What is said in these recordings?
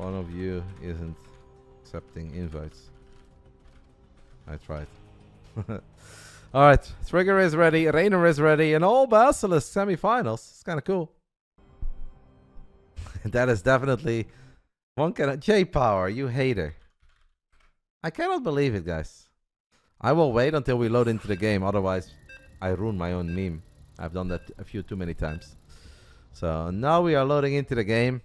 One of you isn't accepting invites. I tried. Alright, Trigger is ready, Reynor is ready, and all BASILISK semifinals. It's kind of cool. That is definitely one kind of J-Power, you hater. I cannot believe it, guys. I will wait until we load into the game, otherwise I ruin my own meme. I've done that a few too many times. So now we are loading into the game.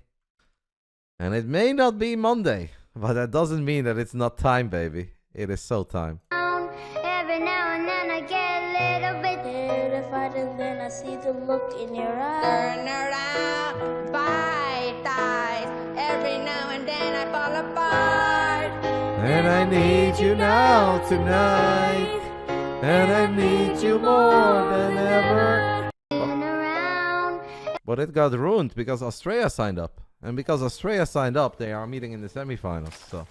And it may not be Monday, but that doesn't mean that it's not time, baby. It is so time. Every now and then I get a little bit terrified, and then I see the look in your eyes. Turn around, fight, dies. Every now and then I fall apart. And I need you now tonight. And I need you more than ever. But it got ruined because Australia signed up. And because Australia signed up, they are meeting in the semifinals. So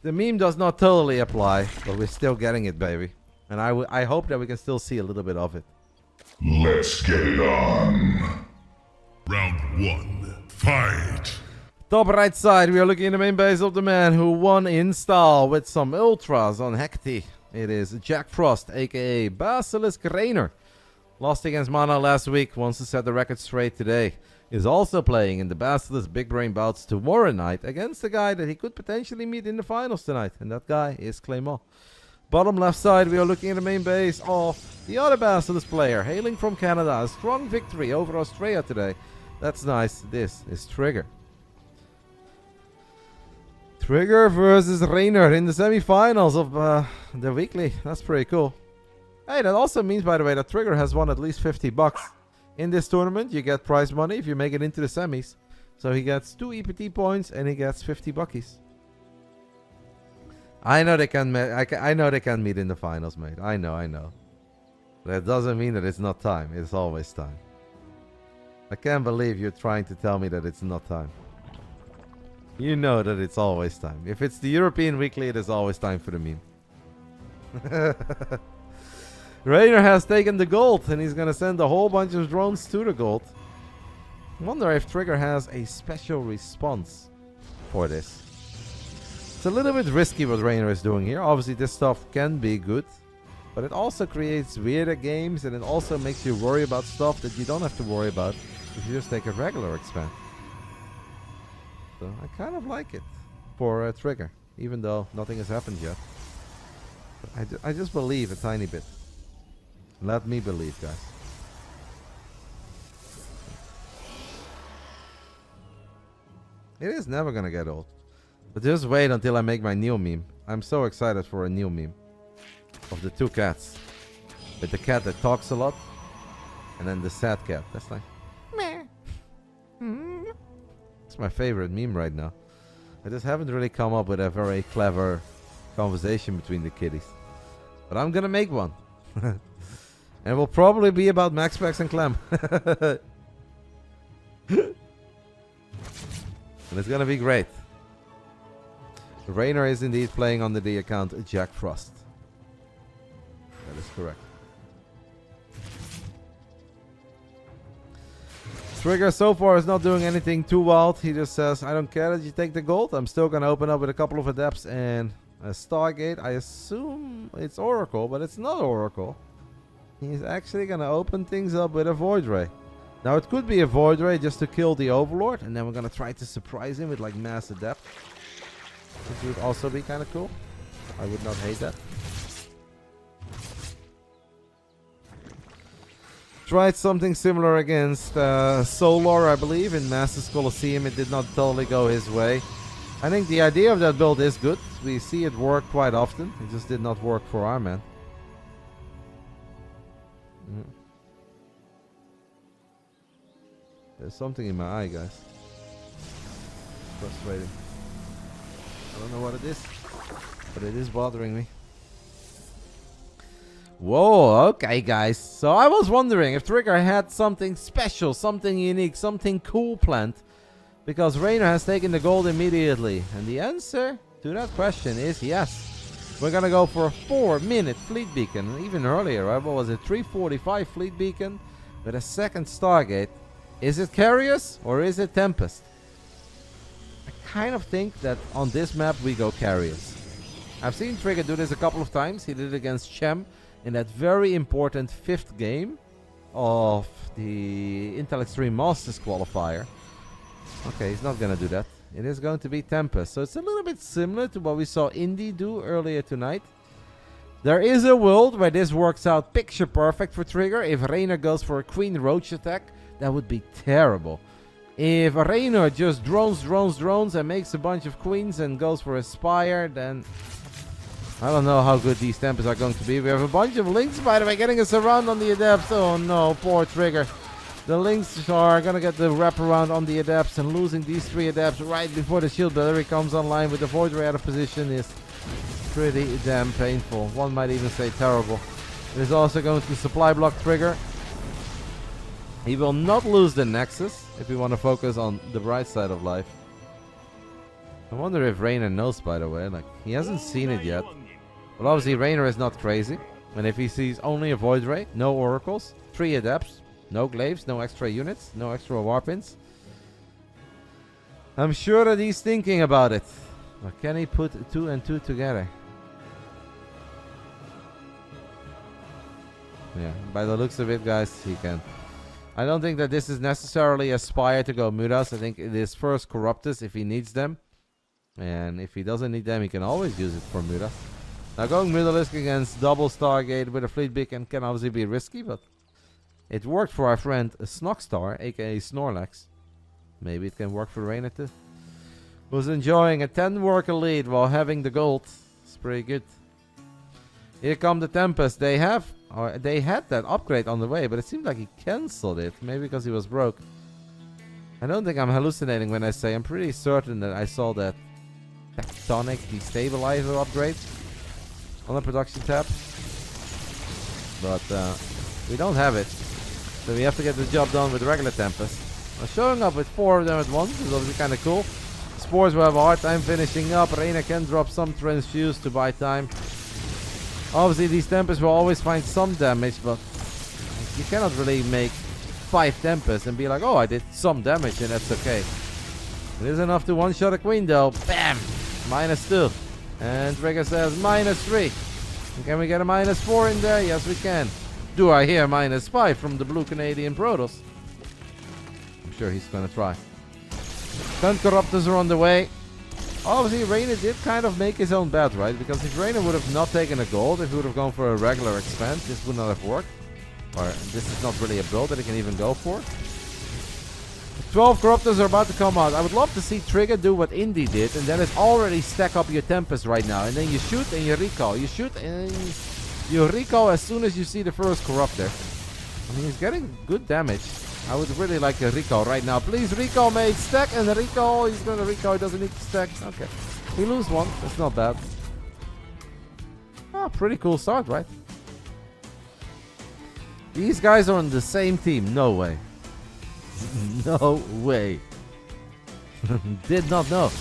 the meme does not totally apply, but we're still getting it, baby. And I hope that we can still see a little bit of it. Let's get it on. Round 1. Fight. Top right side, we are looking in the main base of the man who won in style with some ultras on Hecti. It is Jack Frost, aka BASILISK Reynor. Lost against Mana last week, wants to set the record straight today. Is also playing in the BASILISK Big Brain bouts tomorrow night against the guy that he could potentially meet in the finals tonight. And that guy is Clément. Bottom left side, we are looking at the main base of the other BASILISK player, hailing from Canada. A strong victory over Australia today. That's nice. This is Trigger. Trigger versus Reynor in the semifinals of the weekly. That's pretty cool. Hey, that also means, by the way, that Trigger has won at least 50 bucks. In this tournament, you get prize money if you make it into the semis. So he gets 2 EPT points and he gets 50 buckies. I know they can. I know they can meet in the finals, mate. I know. That doesn't mean that it's not time. It's always time. I can't believe you're trying to tell me that it's not time. You know that it's always time. If it's the European Weekly, it is always time for the meme. Reynor has taken the gold, and he's going to send a whole bunch of drones to the gold. Wonder if Trigger has a special response for this. It's a little bit risky what Reynor is doing here. Obviously, this stuff can be good, but it also creates weirder games, and it also makes you worry about stuff that you don't have to worry about if you just take a regular expand. So I kind of like it for Trigger, even though nothing has happened yet. But I just believe a tiny bit. Let me believe, guys. It is never gonna get old. But just wait until I make my new meme. I'm so excited for a new meme. Of the 2 cats. With the cat that talks a lot. And then the sad cat. That's like... meh. It's my favorite meme right now. I just haven't really come up with a very clever conversation between the kitties. But I'm gonna make one. And it will probably be about Max Packs and Clem. And it's gonna be great. Reynor is indeed playing under the account Jack Frost. That is correct. Trigger so far is not doing anything too wild. He just says, I don't care that you take the gold. I'm still gonna open up with a couple of adepts and a Stargate. I assume it's Oracle, but it's not Oracle. He's actually going to open things up with a Void Ray. Now, it could be a Void Ray just to kill the Overlord. And then we're going to try to surprise him with, like, Mass Adept. Which would also be kind of cool. I would not hate that. Tried something similar against Solar, I believe, in Masters Colosseum. It did not totally go his way. I think the idea of that build is good. We see it work quite often. It just did not work for our man. There's something in my eye, guys. Frustrating. I don't know what it is, but it is bothering me. Whoa, okay, guys. So I was wondering if Trigger had something special, something unique, something cool planned. Because Reynor has taken the gold immediately. And the answer to that question is yes. We're gonna go for a 4-minute fleet beacon. Even earlier, right? What was it? 3:45 fleet beacon with a second Stargate. Is it Carius or is it Tempest? I kind of think that on this map we go carriers. I've seen Trigger do this a couple of times. He did it against Chem in that very important 5th game of the Intel Extreme Masters qualifier. Okay, he's not going to do that. It is going to be Tempest. So it's a little bit similar to what we saw Indy do earlier tonight. There is a world where this works out picture perfect for Trigger. If Reynor goes for a Queen Roach attack, that would be terrible. If Reynor just drones and makes a bunch of queens and goes for a Spire, then I don't know how good these Tempests are going to be. We have a bunch of Lynx, by the way, getting a surround on the Adepts. Oh no, poor Trigger. The Lynx are going to get the wraparound on the Adepts, and losing these 3 Adepts right before the Shield Battery comes online with the Void Ray out of position is pretty damn painful. One might even say terrible. It is also going to supply block Trigger. He will not lose the Nexus if we want to focus on the bright side of life. I wonder if Reynor knows, by the way. Like, he hasn't seen it yet. But obviously Reynor is not crazy. And if he sees only a Void Ray, no Oracles, 3 Adepts, no Glaives, no extra units, no extra Warpins, I'm sure that he's thinking about it. But can he put 2 and 2 together? Yeah, by the looks of it, guys, he can. I don't think that this is necessarily a Spire to go Mutas. I think it is first Corruptus if he needs them. And if he doesn't need them, he can always use it for Mutas. Now going Basilisk against double Stargate with a Fleet Beacon can obviously be risky, but it worked for our friend Snockstar, aka Snorlax. Maybe it can work for Reynor too. Was enjoying a 10 worker lead while having the gold. It's pretty good. Here come the Tempest. They had that upgrade on the way, but it seemed like he cancelled it. Maybe because he was broke. I don't think I'm hallucinating when I say I'm pretty certain that I saw that Tectonic Destabilizer upgrade on the production tab. But we don't have it. So we have to get the job done with regular Tempest. Now showing up with 4 of them at once is obviously kind of cool. Spores will have a hard time finishing up. Reynor can drop some Transfuse to buy time. Obviously these Tempests will always find some damage, but you cannot really make 5 Tempests and be like, oh, I did some damage and that's okay. It is enough to one-shot a Queen though. Bam! -2. And Trigger says -3. And can we get a -4 in there? Yes, we can. Do I hear -5 from the blue Canadian Protoss? I'm sure he's gonna try. 10 Corruptors are on the way. Obviously, Reynor did kind of make his own bet, right? Because if Reynor would have not taken a gold, if he would have gone for a regular expand, this would not have worked. Or this is not really a build that he can even go for. 12 Corruptors are about to come out. I would love to see Trigger do what Indy did, and that is already stack up your Tempest right now. And then you shoot and you recall. You shoot and you recall as soon as you see the first Corruptor. I mean, he's getting good damage. I would really like a recall right now. Please recall, mate. Stack and recall. He's going to recall. He doesn't need to stack. Okay. We lose 1. That's not bad. Ah, pretty cool start, right? These guys are on the same team. No way. No way. Did not know.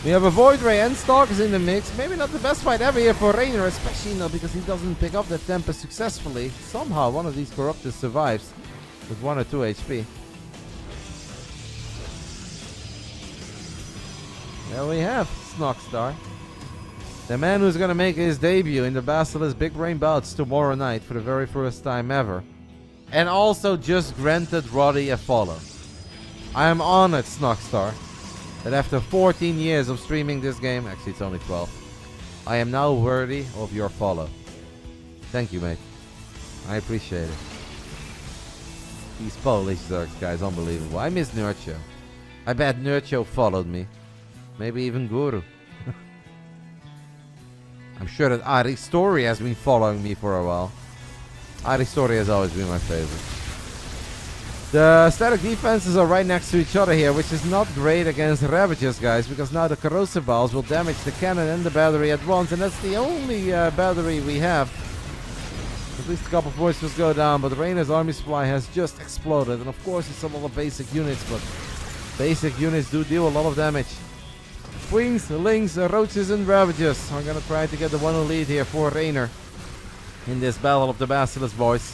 We have a Void Ray and Stalkers in the mix. Maybe not the best fight ever here for Reynor, especially because he doesn't pick up that Tempest successfully. Somehow one of these Corruptors survives with 1 or 2 HP. There we have Snockstar. The man who's going to make his debut in the Basilisk Big Brain Bouts tomorrow night for the very first time ever. And also just granted Roddy a follow. I am honored, Snockstar, that after 14 years of streaming this game, actually it's only 12, I am now worthy of your follow. Thank you, mate. I appreciate it. These Polish Zergs, guys, unbelievable. I miss Nerdcho. I bet Nerdcho followed me. Maybe even Guru. I'm sure that Ari Story has been following me for a while. Ari Story has always been my favorite. The static defenses are right next to each other here, which is not great against Ravages, guys, because now the Corrosive Balls will damage the cannon and the battery at once, and that's the only battery we have. At least a couple of voices go down, but Reynor's army supply has just exploded, and of course it's a lot of basic units, but basic units do deal a lot of damage. Queens, Lynx, Roaches, and Ravages are gonna try to get the 1-0 lead here for Reynor in this Battle of the Basilisk, boys.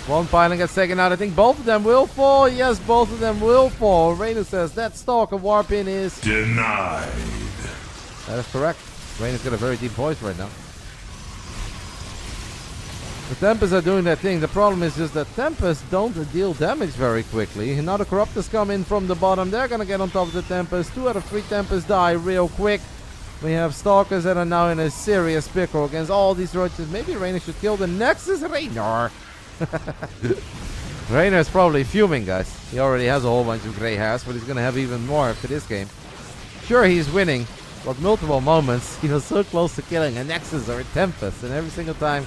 One pylon gets taken out. I think both of them will fall. Yes, both of them will fall. Reynor says that Stalker warp in is Denied. That is correct. Reynor's got a very deep voice right now. The Tempests are doing their thing. The problem is just that Tempests don't deal damage very quickly. Now the Corruptors come in from the bottom. They're going to get on top of the Tempests. 2 out of 3 Tempests die real quick. We have Stalkers that are now in a serious pickle against all these roaches. Maybe Reynor should kill the Nexus Reynor. Reynor is probably fuming, guys. He already has a whole bunch of gray hairs, but he's going to have even more after this game. Sure, he's winning, but multiple moments he was so close to killing a Nexus or a Tempest, and every single time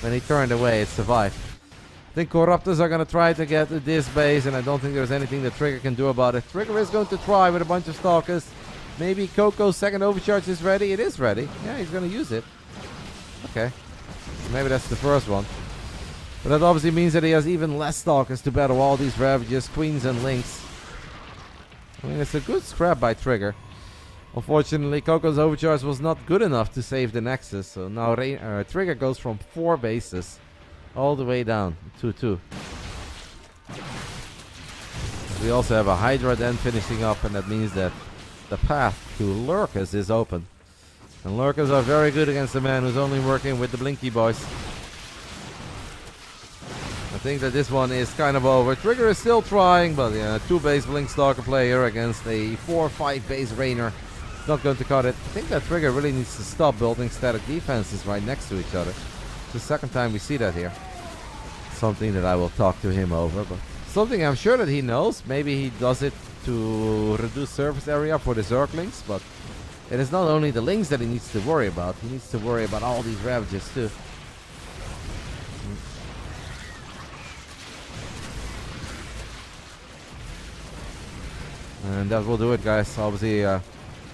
when he turned away, it survived. I think Corruptors are going to try to get this base, and I don't think there's anything that Trigger can do about it. Trigger is going to try with a bunch of Stalkers. Maybe Coco's second overcharge is ready. It is ready. Yeah, he's going to use it. Okay. Maybe that's the first one. But that obviously means that he has even less Stalkers to battle all these Ravages, Queens, and Lynx. I mean, it's a good scrap by Trigger. Unfortunately, Coco's overcharge was not good enough to save the Nexus. So now Trigger goes from 4 bases all the way down to 2. We also have a Hydra then finishing up, and that means that the path to Lurkers is open. And Lurkers are very good against a man who's only working with the Blinky boys. I think that this one is kind of over. Trigger is still trying, but yeah, 2 base Blink Stalker player against a 4-5 base Reynor. Not going to cut it. I think that Trigger really needs to stop building static defenses right next to each other. It's the second time we see that here. Something that I will talk to him over, but something I'm sure that he knows. Maybe he does it to reduce surface area for the Zerglings, but it is not only the Lynx that he needs to worry about. He needs to worry about all these Ravages too. And that will do it, guys. Obviously,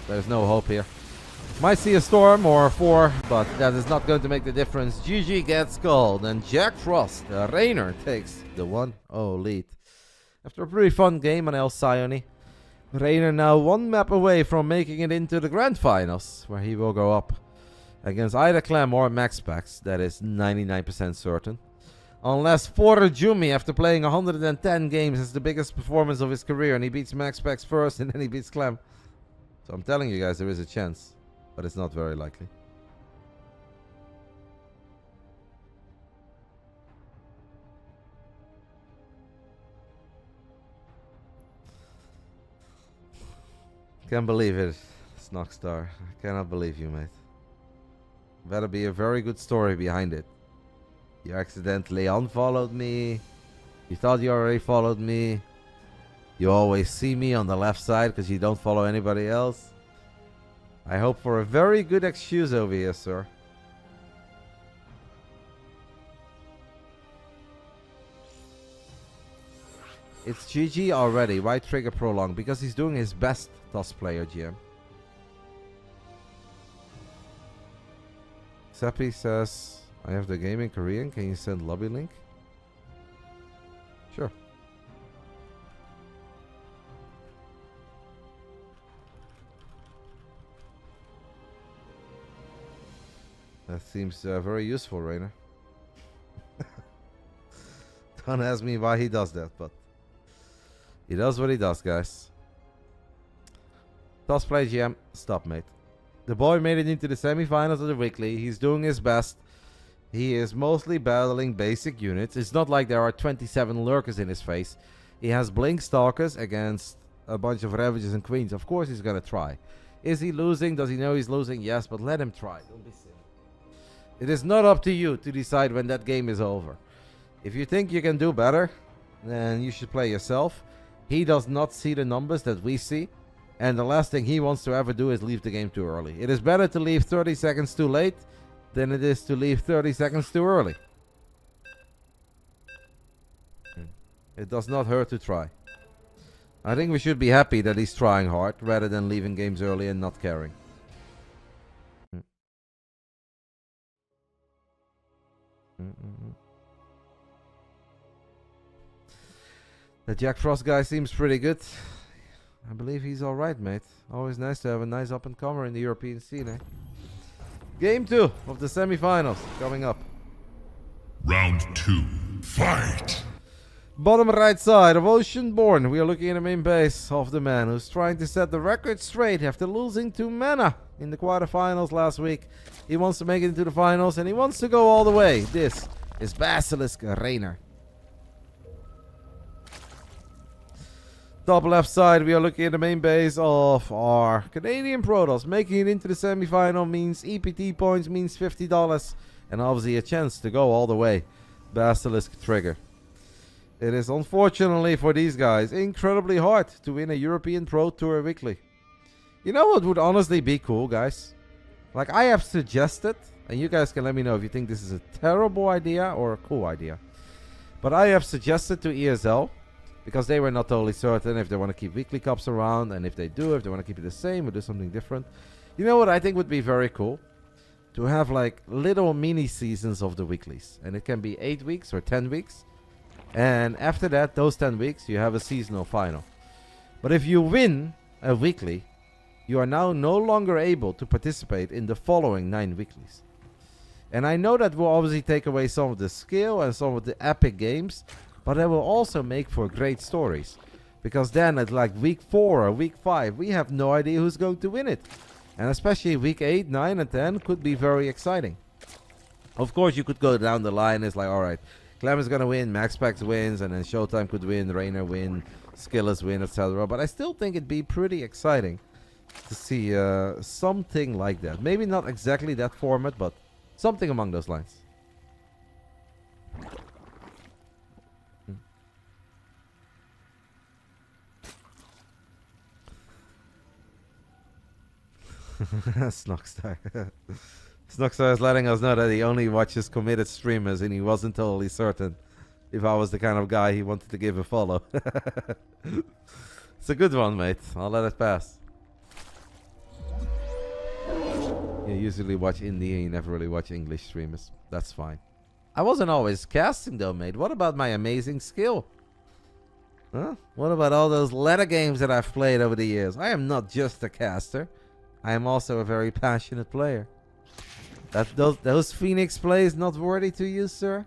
there's no hope here. Might see a storm or 4, but that is not going to make the difference. GG gets gold, and Jack Frost, Reynor, takes the 1-0 lead. After a pretty fun game on Alcyone, Reynor now 1 map away from making it into the Grand Finals, where he will go up against either Clem or MaxPax. That is 99% certain. Unless Forajumi, after playing 110 games, has the biggest performance of his career, and he beats MaxPax first, and then he beats Clem. So I'm telling you guys, there is a chance, but it's not very likely. Can't believe it, Snockstar. I cannot believe you, mate. Better be a very good story behind it. You accidentally unfollowed me. You thought you already followed me. You always see me on the left side because you don't follow anybody else. I hope for a very good excuse over here, sir. It's GG already. Why trigger prolong? Because he's doing his best, TOS player GM. Seppi says, I have the game in Korean. Can you send lobby link? Sure. That seems very useful, Reynor. Don't ask me why he does that, but he does what he does, guys. TOS play GM, stop, mate. The boy made it into the semifinals of the weekly. He's doing his best. He is mostly battling basic units. It's not like there are 27 lurkers in his face. He has Blink Stalkers against a bunch of Ravages and Queens. Of course he's going to try. Is he losing? Does he know he's losing? Yes, but let him try. Don't be silly. It is not up to you to decide when that game is over. If you think you can do better, then you should play yourself. He does not see the numbers that we see. And the last thing he wants to ever do is leave the game too early. It is better to leave 30 seconds too late than it is to leave 30 seconds too early. It does not hurt to try. I think we should be happy that he's trying hard rather than leaving games early and not caring. The Jack Frost guy seems pretty good. I believe he's alright, mate. Always nice to have a nice up-and-comer in the European scene, eh? Game 2 of the semifinals coming up. Round 2. fight! Bottom right side of Oceanborn, we are looking at the main base of the man who's trying to set the record straight after losing to Mana in the quarterfinals last week. He wants to make it into the finals and he wants to go all the way. This is BASILISK Reynor. Top left side, we are looking at the main base of our Canadian Protoss. Making it into the semi-final means EPT points, means $50, and obviously a chance to go all the way. BASILISK Trigger. It is unfortunately for these guys incredibly hard to win a European Pro Tour weekly. You know what would honestly be cool, guys? Like I have suggested, and you guys can let me know if you think this is a terrible idea or a cool idea. But I have suggested to ESL, because they were not totally certain if they want to keep weekly cups around, and if they do, if they want to keep it the same or do something different. You know what I think would be very cool? To have like little mini seasons of the weeklies. And it can be 8 weeks or 10 weeks. And after that, those 10 weeks, you have a seasonal final. But if you win a weekly, you are now no longer able to participate in the following 9 weeklies. And I know that will obviously take away some of the skill and some of the epic games, but it will also make for great stories. Because then at like week 4 or week 5, we have no idea who's going to win it. And especially week 8, 9 and 10 could be very exciting. Of course, you could go down the line. It's like, alright, Clem is going to win, MaxPax wins, and then Showtime could win, Reynor win, Skillers win, etc. But I still think it'd be pretty exciting to see something like that. Maybe not exactly that format, but something among those lines. Snockstar. Snockstar is letting us know that he only watches committed streamers and he wasn't totally certain if I was the kind of guy he wanted to give a follow. It's a good one, mate. I'll let it pass. You usually watch indie and you never really watch English streamers. That's fine. I wasn't always casting though, mate. What about my amazing skill? Huh? What about all those ladder games that I've played over the years? I am not just a caster. I am also a very passionate player. Those Phoenix plays not worthy to you, sir?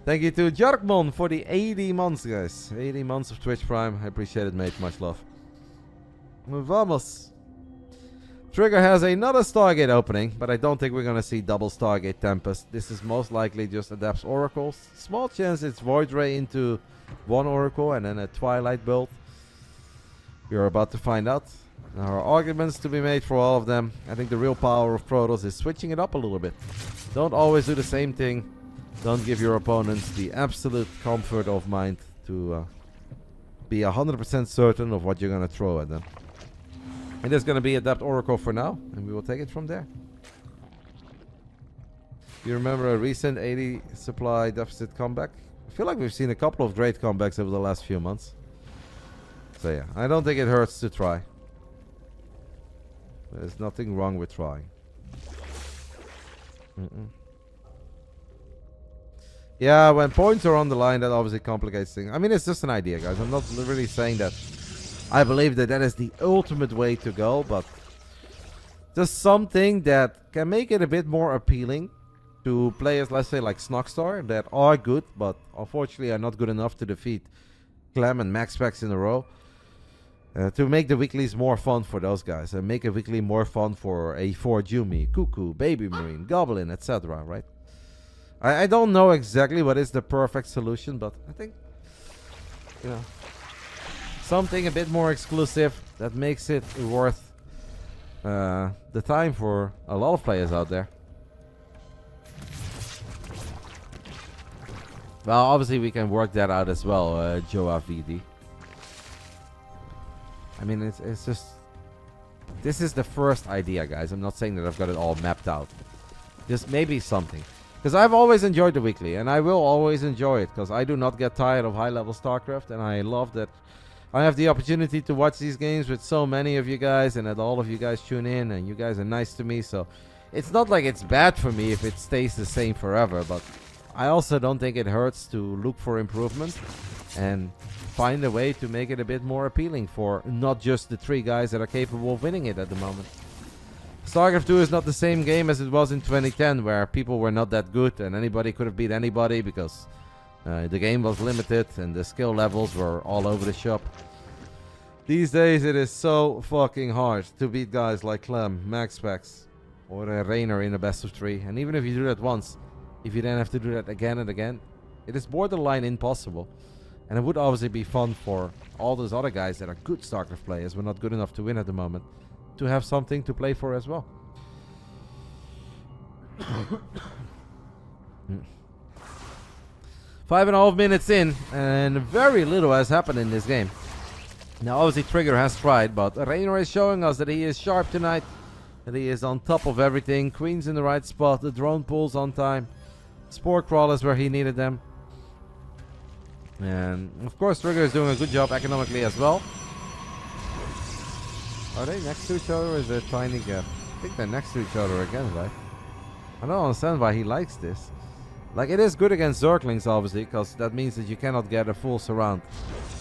Thank you to Jarkmon for the 80 months, guys. 80 months of Twitch Prime. I appreciate it, mate. Much love. Vamos. Trigger has another Stargate opening, but I don't think we're going to see double Stargate Tempest. This is most likely just Adept's Oracles. Small chance it's Void Ray into one Oracle and then a Twilight build. We're about to find out. There are arguments to be made for all of them. I think the real power of Protoss is switching it up a little bit. Don't always do the same thing. Don't give your opponents the absolute comfort of mind to be 100% certain of what you're going to throw at them. It is going to be Adept Oracle for now, and we will take it from there. You remember a recent 80 supply deficit comeback? I feel like we've seen a couple of great comebacks over the last few months. So yeah, I don't think it hurts to try. There's nothing wrong with trying. Yeah, when points are on the line, that obviously complicates things. I mean, it's just an idea, guys. I'm not really saying that I believe that that is the ultimate way to go, but just something that can make it a bit more appealing to players, let's say, like Snockstar, that are good, but unfortunately are not good enough to defeat Clem and MaxPax in a row. To make the weeklies more fun for those guys, and make a weekly more fun for A4 Jumi, Cuckoo, Baby Marine, Goblin, etc. Right? I don't know exactly what is the perfect solution, but I think, you know, something a bit more exclusive that makes it worth the time for a lot of players out there. Well, obviously we can work that out as well, Joa VD. I mean, it's just... This is the first idea, guys. I'm not saying that I've got it all mapped out. Just maybe something. Because I've always enjoyed the weekly, and I will always enjoy it, because I do not get tired of high-level StarCraft, and I love that I have the opportunity to watch these games with so many of you guys, and that all of you guys tune in, and you guys are nice to me, so... It's not like it's bad for me if it stays the same forever, but I also don't think it hurts to look for improvement, and find a way to make it a bit more appealing for not just the 3 guys that are capable of winning it at the moment. StarCraft 2 is not the same game as it was in 2010, where people were not that good and anybody could have beat anybody because the game was limited and the skill levels were all over the shop. These days it is so fucking hard to beat guys like Clem, MaxPax, or Reynor in a best of 3. And even if you do that once, if you then have to do that again and again, it is borderline impossible. And it would obviously be fun for all those other guys that are good StarCraft players, but not good enough to win at the moment, to have something to play for as well. 5.5 minutes in, and very little has happened in this game. Now, obviously, Trigger has tried, but Reynor is showing us that he is sharp tonight, that he is on top of everything. Queen's in the right spot, the drone pulls on time, Spore Crawlers where he needed them. And, of course, Trigger is doing a good job economically as well. Are they next to each other or is there a tiny gap? I think they're next to each other again, right? I don't understand why he likes this. Like, it is good against Zerglings, obviously, because that means that you cannot get a full surround.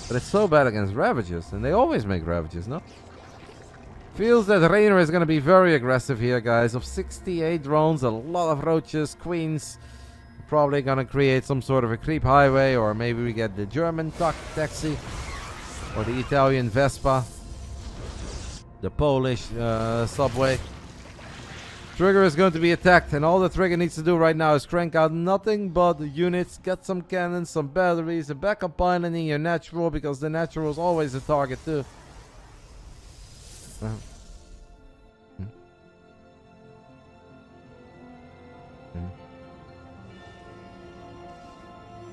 But it's so bad against Ravages, and they always make Ravages, no? Feels that Reynor is going to be very aggressive here, guys. Of 68 drones, a lot of Roaches, Queens. Probably going to create some sort of a creep highway, or maybe we get the German taxi, or the Italian Vespa. The Polish subway. Trigger is going to be attacked, and all the Trigger needs to do right now is crank out nothing but units, get some cannons, some batteries, a backup pylon in your natural, because the natural is always a target too.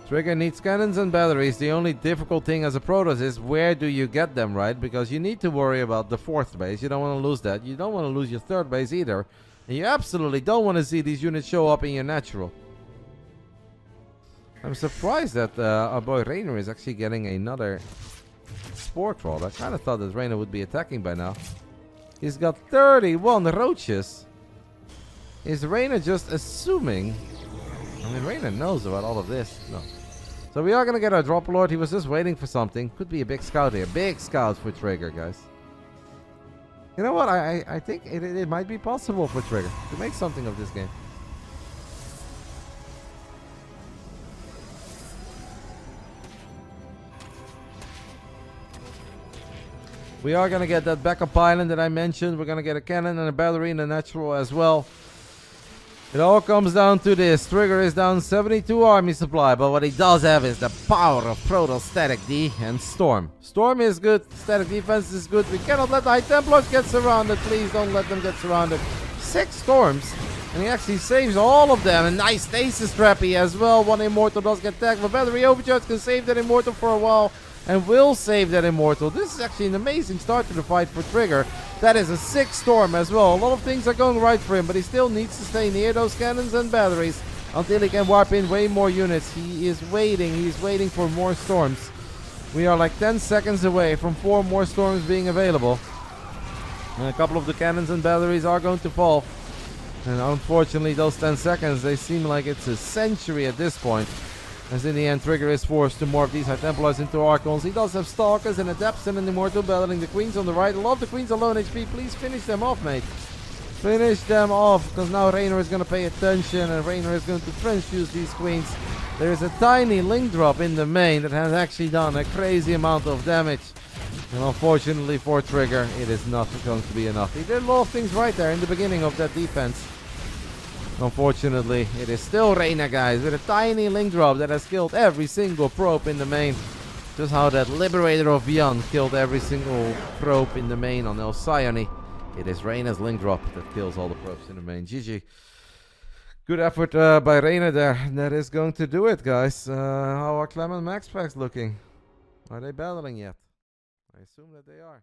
Trigger needs cannons and batteries. The only difficult thing as a Protoss is where do you get them, right? Because you need to worry about the 4th base. You don't want to lose that. You don't want to lose your 3rd base either. And you absolutely don't want to see these units show up in your natural. I'm surprised that our boy Reynor is actually getting another Spore Crawl. I kind of thought that Reynor would be attacking by now. He's got 31 Roaches. Is Reynor just assuming? I mean, Reynor knows about all of this. No. So we are going to get our Drop Lord. He was just waiting for something. Could be a big scout here. Big scout for Trigger, guys. You know what? I think it might be possible for Trigger to make something of this game. We are going to get that backup pylon that I mentioned. We're going to get a cannon and a battery in the natural as well. It all comes down to this. Trigger is down 72 army supply, but what he does have is the power of Protoss Static D and Storm. Storm is good, Static Defense is good. We cannot let the High Templars get surrounded. Please don't let them get surrounded. 6 Storms, and he actually saves all of them. A nice Stasis Trappy as well. One Immortal does get tagged, but Battery Overcharge can save that Immortal for a while, and will save that Immortal. This is actually an amazing start to the fight for Trigger. That is a 6 Storm as well. A lot of things are going right for him, but he still needs to stay near those cannons and batteries until he can warp in way more units. He is waiting. He's waiting for more Storms. We are like 10 seconds away from 4 more Storms being available. And a couple of the cannons and batteries are going to fall. And unfortunately, those 10 seconds, they seem like it's a century at this point. As in the end, Trigger is forced to morph these High Templars into Archons. He does have Stalkers and Adepts and an Immortal battling the Queens on the right. I love the Queens on low HP. Please finish them off, mate. Finish them off, because now Reynor is going to pay attention, and Reynor is going to transfuse these Queens. There is a tiny link drop in the main that has actually done a crazy amount of damage. And unfortunately for Trigger, it is not going to be enough. He did a lot of things right there in the beginning of that defense. Unfortunately, it is still Reynor, guys, with a tiny link drop that has killed every single probe in the main. Just how that Liberator of Beyond killed every single probe in the main on Alcyone. It is Reynor's link drop that kills all the probes in the main. GG. Good effort by Reynor there. That is going to do it, guys. How are Clem and MaxPax looking? Are they battling yet? I assume that they are.